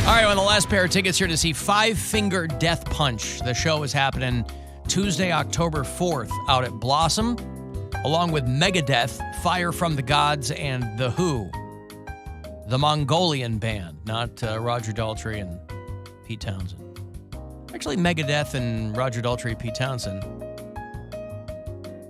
All right, well, the last pair of tickets here to see Five Finger Death Punch. The show is happening Tuesday, October 4th out at Blossom, along with Megadeth, Fire from the Gods, and The Who. The Mongolian band, not Roger Daltrey and Pete Townsend. Actually, Megadeth and Roger Daltrey, Pete Townsend.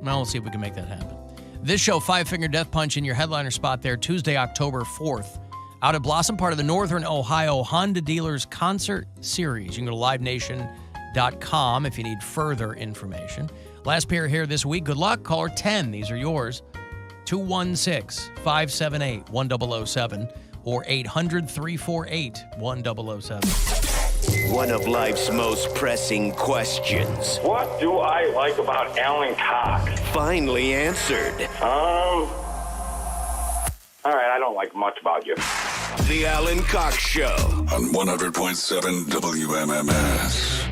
Well, we'll see if we can make that happen. This show, Five Finger Death Punch, in your headliner spot there, Tuesday, October 4th. Out at Blossom, part of the Northern Ohio Honda Dealers Concert Series. You can go to livenation.com if you need further information. Last pair here this week. Good luck. Caller 10. These are yours. 216-578-1007 or 800-348-1007. One of life's most pressing questions. What do I like about Alan Cox? Finally answered. All right, I don't like much about you. The Alan Cox Show. On 100.7 WMMS.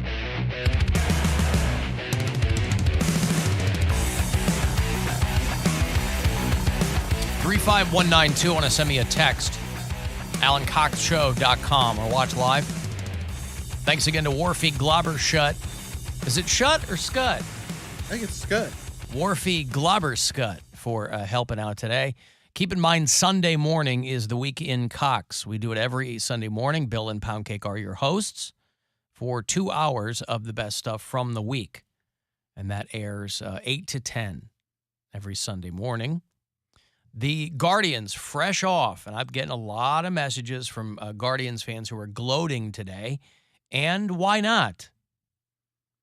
35192. Want to send me a text. AlanCoxShow.com or watch live. Thanks again to Wharfie Globbershut. Is it Shut or Scud? I think it's Scud. Wharfie Globberscut for helping out today. Keep in mind, Sunday morning is the Week in Cox. We do it every Sunday morning. Bill and Poundcake are your hosts for 2 hours of the best stuff from the week. And that airs 8 to 10 every Sunday morning. The Guardians, fresh off, and I'm getting a lot of messages from Guardians fans who are gloating today. And why not?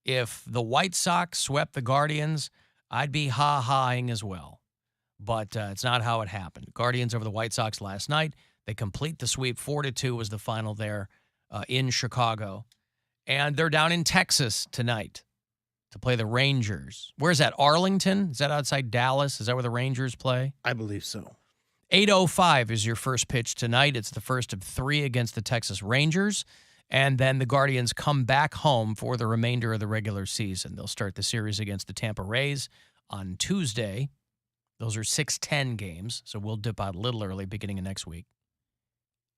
If the White Sox swept the Guardians, I'd be ha-haing as well. But it's not how it happened. Guardians over the White Sox last night. They complete the sweep. 4-2 was the final there in Chicago. And they're down in Texas tonight to play the Rangers. Where's that, Arlington? Is that outside Dallas? Is that where the Rangers play? I believe so. 8:05 is your first pitch tonight. It's the first of 3 against the Texas Rangers. And then the Guardians come back home for the remainder of the regular season. They'll start the series against the Tampa Rays on Tuesday. Those are 6-10 games, so we'll dip out a little early beginning of next week.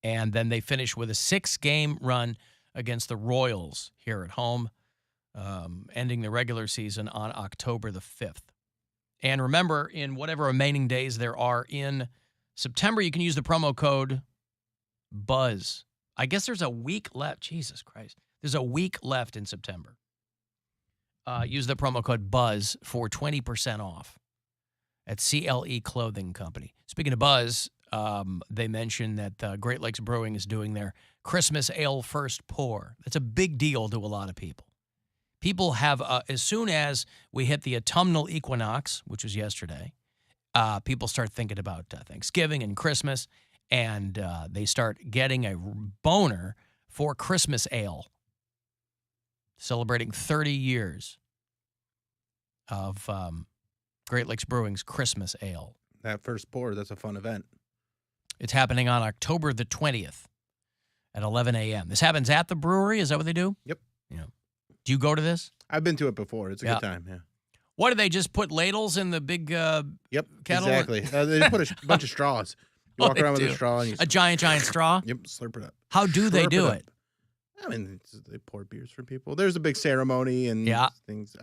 And then they finish with a 6-game run against the Royals here at home, ending the regular season on October the 5th. And remember, in whatever remaining days there are in September, you can use the promo code BUZZ. I guess there's a week left. Jesus Christ. There's a week left in September. Use the promo code BUZZ for 20% off at CLE Clothing Company. Speaking of Buzz, they mentioned that Great Lakes Brewing is doing their Christmas Ale First Pour. That's a big deal to a lot of people. People have, as soon as we hit the autumnal equinox, which was yesterday, people start thinking about Thanksgiving and Christmas, and they start getting a boner for Christmas ale, celebrating 30 years of Great Lakes Brewing's Christmas Ale. That first pour, that's a fun event. It's happening on October the 20th at 11 a.m. This happens at the brewery? Is that what they do? Yep. Yeah. Do you go to this? I've been to it before. It's a good time, yeah. What, do they just put ladles in the big kettle? Exactly. They put a bunch of straws. You walk around with a straw. And a giant straw? Yep, slurp it up. How do they do it? I mean, they pour beers for people. There's a big ceremony and things.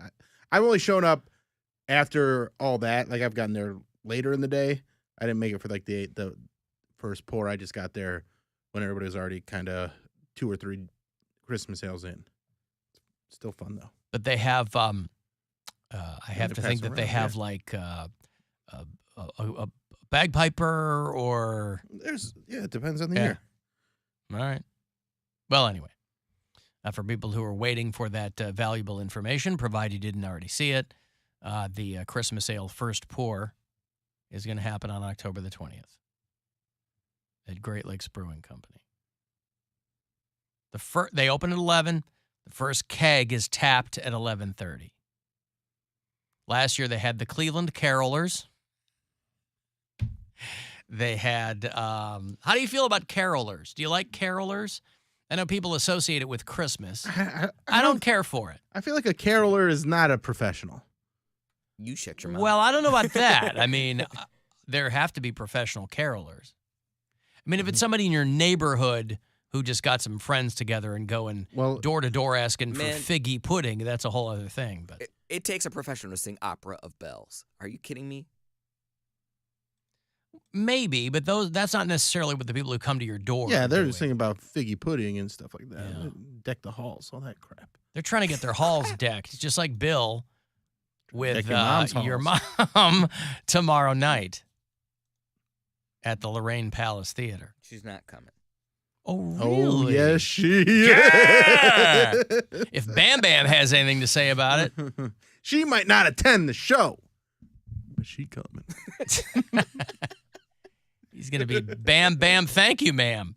I've only shown up after all that. Like, I've gotten there later in the day. I didn't make it for, like, the first pour. I just got there when everybody was already kind of 2 or 3 Christmas ales in. Still fun, though. But they have, I have to think that they have, like, a bagpiper or... it depends on the year. All right. Well, anyway, for people who are waiting for that valuable information, provided you didn't already see it, the Christmas Ale First Pour is going to happen on October the 20th at Great Lakes Brewing Company. They open at 11. The first keg is tapped at 11:30. Last year, they had the Cleveland Carolers. They had, how do you feel about carolers? Do you like carolers? I know people associate it with Christmas. I don't care for it. I feel like a caroler is not a professional. You shut your mouth. Well, I don't know about that. I mean, there have to be professional carolers. I mean, if it's somebody in your neighborhood who just got some friends together and going door to door asking for figgy pudding. That's a whole other thing. But it takes a professional to sing opera of bells. Are you kidding me? Maybe, but that's not necessarily what the people who come to your door. Yeah, they're doing. singing about figgy pudding and stuff like that. Yeah. Deck the halls, all that crap. They're trying to get their halls decked. It's just like Bill with your mom tomorrow night at the Lorraine Palace Theater. She's not coming. Oh, really? Oh, yes, she is. Yeah! If Bam Bam has anything to say about it. She might not attend the show, but she coming. He's going to be Bam Bam, thank you, ma'am,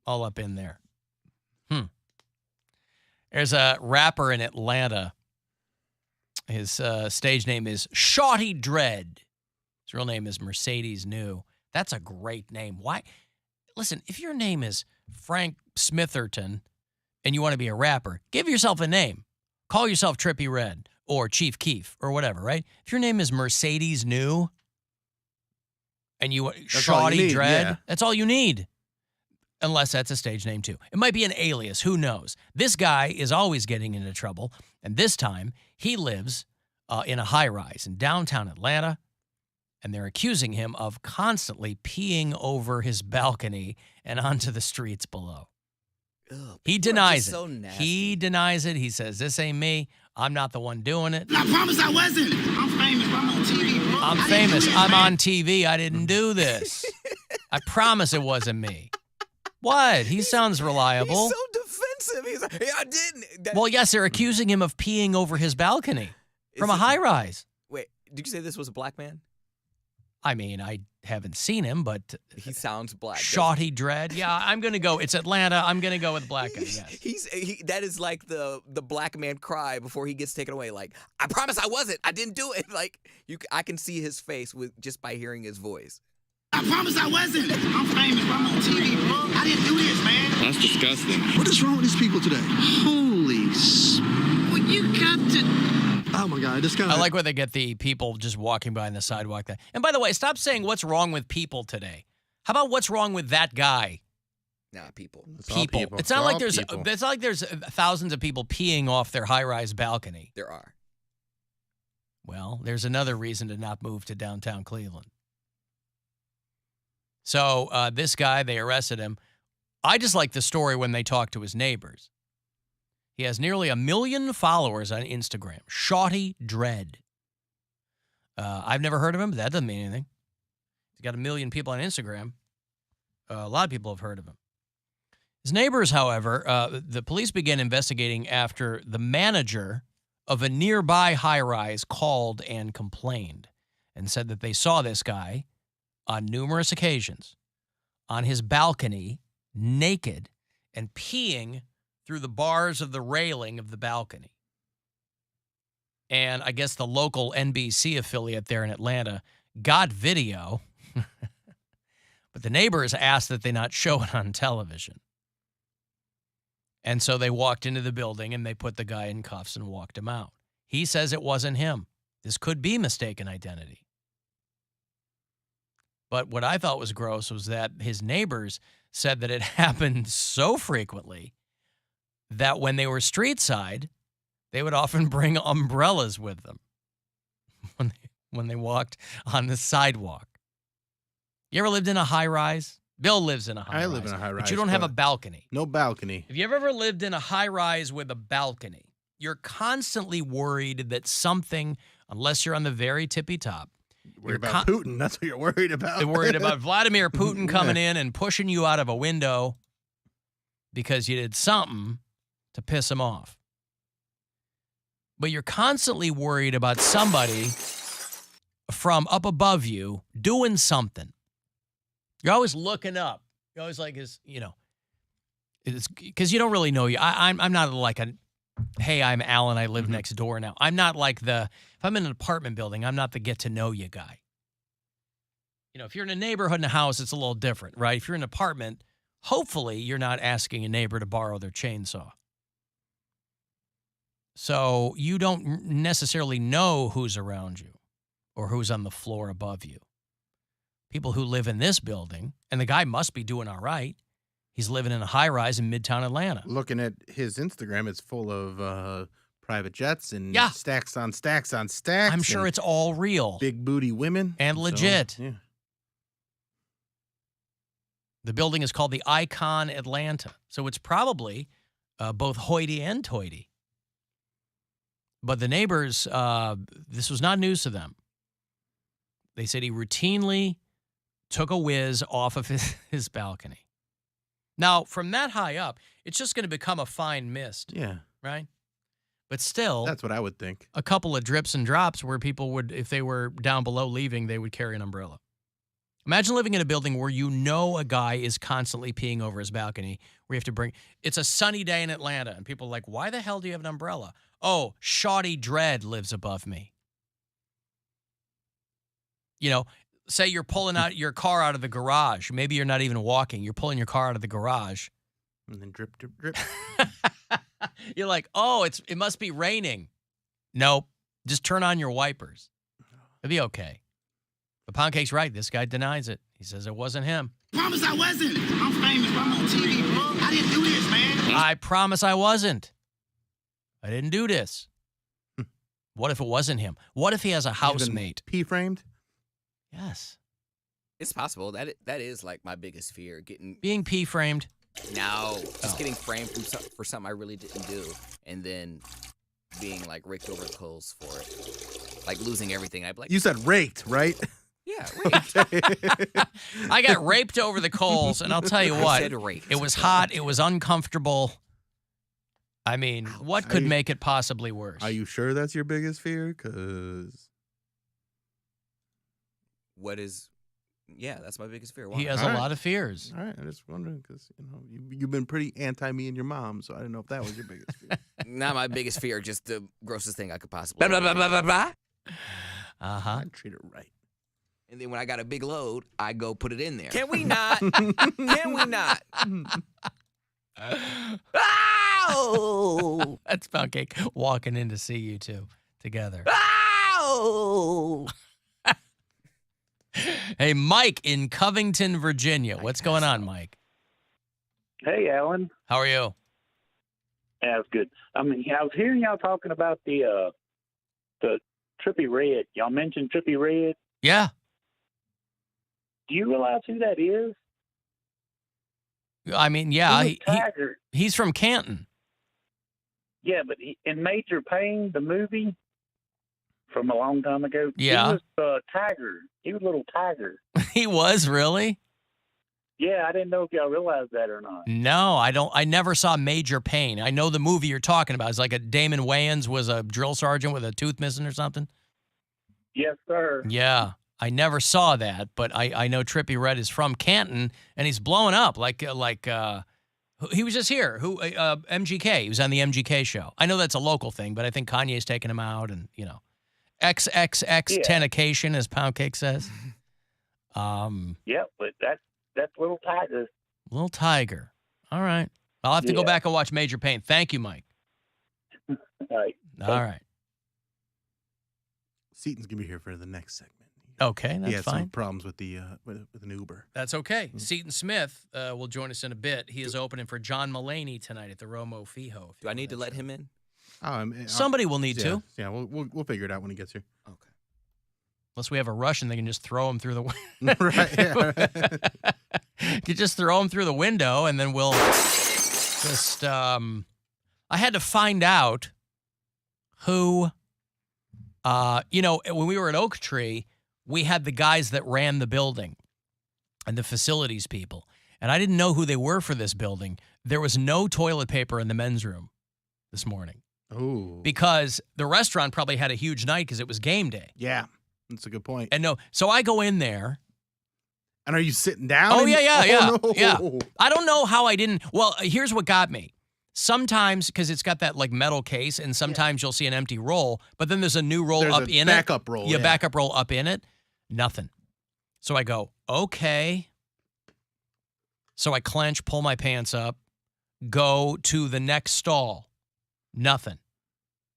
all up in there. There's a rapper in Atlanta. His stage name is Shawty Dread. His real name is Mercedes New. That's a great name. Why? Listen, if your name is Frank Smitherton and you want to be a rapper, give yourself a name. Call yourself Trippie Redd or Chief Keef or whatever, right? If your name is Mercedes New and you Shawty Dread, that's all you need. Unless that's a stage name too. It might be an alias, who knows? This guy is always getting into trouble, and this time he lives in a high-rise in downtown Atlanta, and they're accusing him of constantly peeing over his balcony and onto the streets below. Ugh, he denies it. So nasty. He denies it. He says, this ain't me. I'm not the one doing it. I promise I wasn't. I'm famous. I'm on TV, bro. I'm famous. I'm on TV. I didn't do this. I promise it wasn't me. What? He sounds reliable. He's so defensive. He's like, hey, I didn't. Well, yes, they're accusing him of peeing over his balcony from a high-rise. Wait, did you say this was a black man? I mean, I haven't seen him, but he sounds black. Shawty Dread. Yeah, I'm going to go. It's Atlanta. I'm going to go with black guy. Yes. That is like the black man cry before he gets taken away. Like, I promise I wasn't. I didn't do it. Like, I can see his face just by hearing his voice. I promise I wasn't. I'm famous. I'm on TV, bro. I didn't do this, man. That's disgusting. What is wrong with these people today? Holy well, you got to... Oh, my God. This guy... I like when they get the people just walking by on the sidewalk. And by the way, stop saying what's wrong with people today. How about what's wrong with that guy? Nah, people. People. It's not like there's thousands of people peeing off their high-rise balcony. There are. Well, there's another reason to not move to downtown Cleveland. So this guy, they arrested him. I just like the story when they talk to his neighbors. He has nearly 1 million followers on Instagram. Shawty Dread. I've never heard of him, but that doesn't mean anything. He's got 1 million people on Instagram. A lot of people have heard of him. His neighbors, however, the police began investigating after the manager of a nearby high-rise called and complained and said that they saw this guy on numerous occasions on his balcony, naked, and peeing through the bars of the railing of the balcony. And I guess the local NBC affiliate there in Atlanta got video, but the neighbors asked that they not show it on television. And so they walked into the building and they put the guy in cuffs and walked him out. He says it wasn't him. This could be mistaken identity. But what I thought was gross was that his neighbors said that it happened so frequently that when they were street side, they would often bring umbrellas with them when they walked on the sidewalk. You ever lived in a high-rise? Bill lives in a high-rise. I live in a high-rise. But you don't have a balcony. No balcony. Have you ever lived in a high-rise with a balcony? You're constantly worried that something, unless you're on the very tippy top, Worried about Putin. That's what you're worried about. They're worried about Vladimir Putin coming in and pushing you out of a window because you did something to piss him off. But you're constantly worried about somebody from up above you doing something. You're always looking up. You're always like, it's because you don't really know you. I'm not like a, hey, I'm Alan, I live next door now. I'm not like if I'm in an apartment building, I'm not the get-to-know-you guy. You know, if you're in a neighborhood and a house, it's a little different, right? If you're in an apartment, hopefully you're not asking a neighbor to borrow their chainsaw. So you don't necessarily know who's around you or who's on the floor above you. People who live in this building, and the guy must be doing all right. He's living in a high-rise in Midtown Atlanta. Looking at his Instagram, it's full of private jets and stacks on stacks on stacks. I'm sure it's all real. Big booty women. And legit. So, yeah. The building is called the Icon Atlanta. So it's probably both hoity and toity. But the neighbors, this was not news to them. They said he routinely took a whiz off of his balcony. Now, from that high up, it's just going to become a fine mist. Yeah. Right? But still, that's what I would think. A couple of drips and drops where people would, if they were down below leaving, they would carry an umbrella. Imagine living in a building where you know a guy is constantly peeing over his balcony, where you have to bring, it's a sunny day in Atlanta, and people are like, why the hell do you have an umbrella? Oh, Shawty Dread lives above me. You know, say you're pulling out your car out of the garage. Maybe you're not even walking. You're pulling your car out of the garage. And then drip, drip, drip. You're like, oh, it must be raining. Nope. Just turn on your wipers. It'll be okay. But Poundcake's right. This guy denies it. He says it wasn't him. Promise I wasn't. I'm famous. I'm on TV, bro. I didn't do this, man. I promise I wasn't. I didn't do this. What if it wasn't him? What if he has a housemate? P-framed? Yes. It's possible. That is like my biggest fear. Being P-framed? No. Just getting framed for something I really didn't do. And then being like raked over the coals for it. Like losing everything. I'd be like, you said raked, right? Yeah, raped. I got raped over the coals, and I'll tell you what, it was hot, it was uncomfortable. I mean, what could make it possibly worse? Are you sure that's your biggest fear? Because that's my biggest fear. Why? He has a lot of fears. All right, I'm just wondering because you've been pretty anti me and your mom, so I didn't know if that was your biggest fear. Not my biggest fear, just the grossest thing I could possibly. I treat it right. And then when I got a big load, I go put it in there. Can we not? Can we not? Ow! That's Poundcake walking in to see you two together. Ow! Hey, Mike in Covington, Virginia. What's going on, Mike? Hey, Alan. How are you? Yeah, that's good. I mean, I was hearing y'all talking about the Trippie Redd. Y'all mentioned Trippie Redd. Yeah. Do you realize who that is? I mean, yeah. He's from Canton. Yeah, but in Major Payne, the movie from a long time ago, yeah. He was Tiger. He was a little tiger. He was, really? Yeah, I didn't know if y'all realized that or not. No, I don't. I never saw Major Payne. I know the movie you're talking about. It's like a Damon Wayans was a drill sergeant with a tooth missing or something. Yes, sir. Yeah. I never saw that, but I know Trippie Redd is from Canton, and he's blowing up like he was just here. MGK. He was on the MGK show. I know that's a local thing, but I think Kanye's taking him out, and XXX Tenication, as Poundcake says. Yeah, but that's Little Tiger. Little Tiger. All right. I'll have to go back and watch Major Payne. Thank you, Mike. All right. All right. Seaton's gonna be here for the next segment. Okay, that's he had fine. Some problems with the with an Uber. That's okay. Seton Smith will join us in a bit. He is opening for John Mulaney tonight at the Romo Fijo. Do I need to let him in? Somebody will need to. Yeah, we'll figure it out when he gets here. Okay. Unless we have a Russian, they can just throw him through the window. Right. Yeah. You just throw him through the window, and then we'll just. I had to find out who. When we were at Oak Tree, we had the guys that ran the building and the facilities people. And I didn't know who they were for this building. There was no toilet paper in the men's room this morning. Oh. Because the restaurant probably had a huge night because it was game day. Yeah, that's a good point. And so I go in there. And are you sitting down? Oh, yeah. No. Yeah. I don't know how I didn't. Well, here's what got me. Sometimes, because it's got that like metal case, and sometimes you'll see an empty roll, but then there's a new roll up in it. Backup roll. Yeah, backup roll up in it. Nothing. So I go, okay. So I clench, pull my pants up, go to the next stall. Nothing.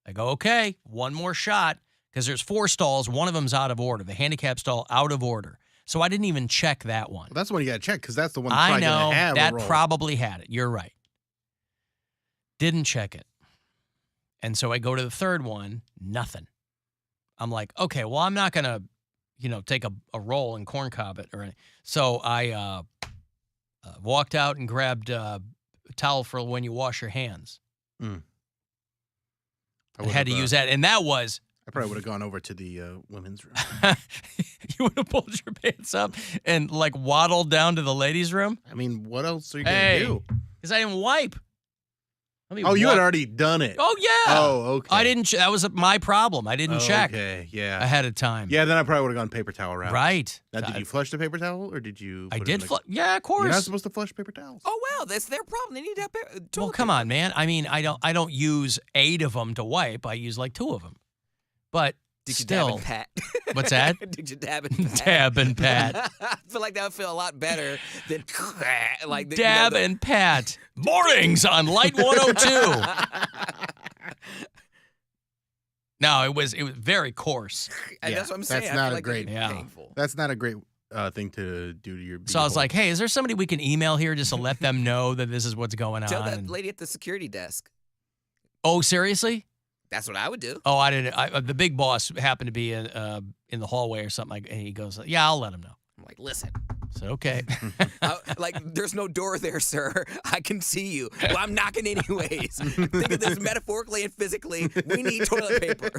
I go, okay, one more shot, because there's 4 stalls. One of them's out of order. The handicap stall out of order. So I didn't even check that one. Well, that's the one you got to check because that's the one that's I probably know gonna have that a roll. probably had it. You're right. Didn't check it. And so I go to the third one, nothing. I'm like, okay, well, I'm not going to, take a roll and corn cob it or anything. So I walked out and grabbed a towel for when you wash your hands. Mm. I had to use that. And that was... I probably would have gone over to the women's room. You would have pulled your pants up and, waddled down to the ladies' room? I mean, what else are you going to do? Because I didn't wipe. You had already done it. Oh, yeah. Oh, okay. I didn't. That was my problem. I didn't check. Okay, yeah. Ahead of time. Yeah, then I probably would have gone paper towel route. Right. Now, did you flush the paper towel, or did you? I did flush. Yeah, of course. You're not supposed to flush paper towels. Oh well, that's their problem. They need to have paper. Well, come on, man. I mean, I don't use 8 of them to wipe. I use 2 of them. But did you still, dab and pat? What's that? Did you dab and pat? Dab and pat. I feel like that would feel a lot better than dab and pat. Mornings on Light 102. No, it was very coarse. And that's what I'm saying. That's not a great. Painful. That's not a great thing to do to your. So I was like, hey, is there somebody we can email here just to let them know that this is what's going on? Tell that lady at the security desk. Oh, seriously? That's what I would do. Oh, I didn't. The big boss happened to be in the hallway or something, and he goes, "Yeah, I'll let him know." I'm like, listen. I said, okay. There's no door there, sir. I can see you. Well, I'm knocking anyways. Think of this metaphorically and physically. We need toilet paper.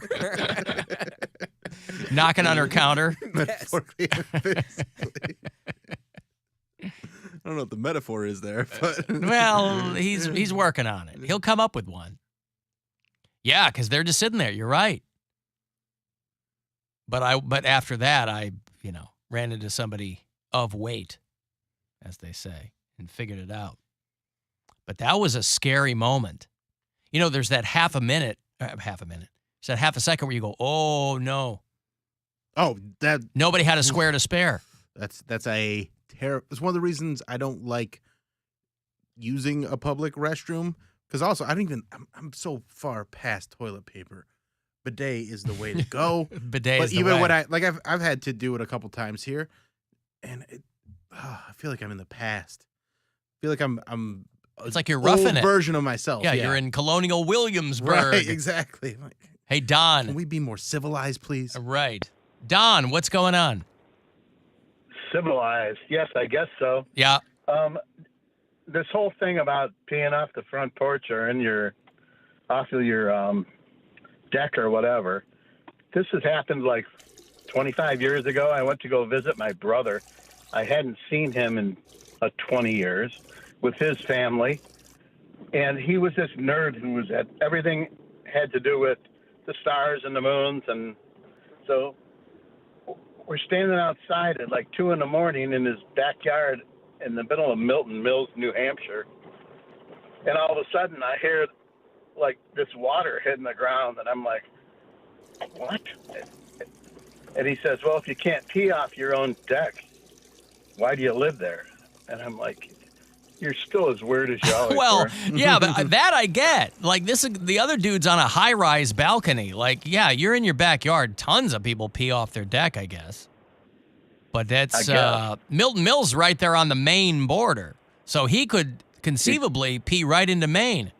Knocking on her counter. Metaphorically and physically. I don't know what the metaphor is there, but well, he's working on it. He'll come up with one. Yeah, because they're just sitting there. You're right. But after that, I ran into somebody of weight, as they say, and figured it out. But that was a scary moment. There's that half a minute. There's that half a second where you go, oh no. Oh, that nobody had a square to spare. That's a terrible. It's one of the reasons I don't like using a public restroom. Because also, I'm so far past toilet paper. Bidet is the way to go. Bidet but is the even way. when I've had to do it a couple times here, and I feel like I'm in the past. I feel like I'm. It's like you're roughing it. Version of myself. Yeah, you're in Colonial Williamsburg. Right, exactly. Hey, Don. Can we be more civilized, please? Right. Don, what's going on? Civilized. Yes, I guess so. Yeah. This whole thing about peeing off the front porch or off of your deck or whatever, this has happened 25 years ago. I went to go visit my brother. I hadn't seen him in 20 years with his family. And he was this nerd who was at everything had to do with the stars and the moons. And so we're standing outside at 2 a.m. in his backyard in the middle of Milton Mills, New Hampshire. And all of a sudden I hear this water hitting the ground, and I'm like, what? And he says, well, if you can't pee off your own deck, why do you live there? And I'm like, you're still as weird as you always well, were. Yeah, but that I get. The other dude's on a high-rise balcony. Yeah, you're in your backyard. Tons of people pee off their deck, I guess. But that's Milton Mills right there on the Maine border. So he could conceivably pee right into Maine.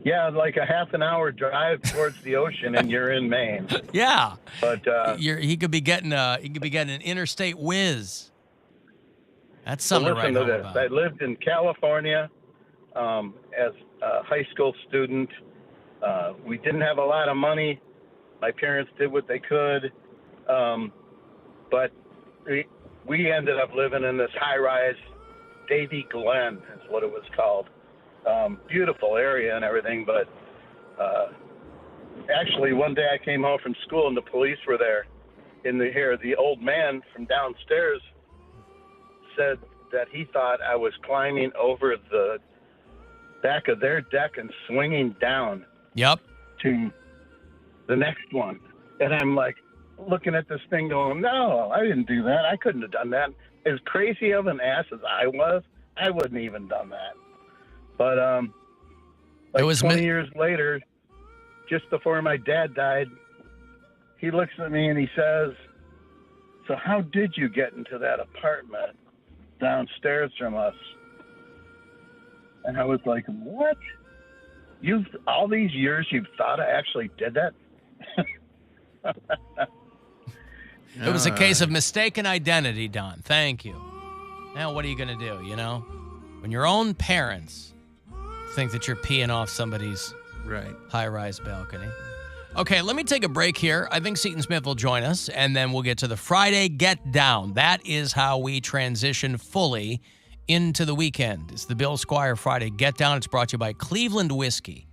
Yeah, a half an hour drive towards the ocean and you're in Maine. Yeah. But he could be getting an interstate whiz. That's something listen to to write this. home about. I lived in California as a high school student. We didn't have a lot of money. My parents did what they could. But we ended up living in this high-rise, Davy Glen is what it was called. Beautiful area and everything, but actually one day I came home from school and the police were there. The old man from downstairs said that he thought I was climbing over the back of their deck and swinging down. Yep. To the next one. And I'm looking at this thing going, no, I didn't do that. I couldn't have done that. As crazy of an ass as I was, I wouldn't even done that. But it was 20 years later, just before my dad died, he looks at me and he says, So how did you get into that apartment downstairs from us? And I was like, what? All these years you've thought I actually did that? It was a case of mistaken identity, Don. Thank you. Now, what are you going to do, you know? When your own parents think that you're peeing off somebody's high-rise balcony. Okay, let me take a break here. I think Seton Smith will join us, and then we'll get to the Friday Get Down. That is how we transition fully into the weekend. It's the Bill Squire Friday Get Down. It's brought to you by Cleveland Whiskey.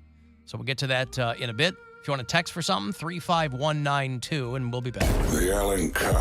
So we'll get to that in a bit. If you want to text for something, 35192, and we'll be back. The Alan Cox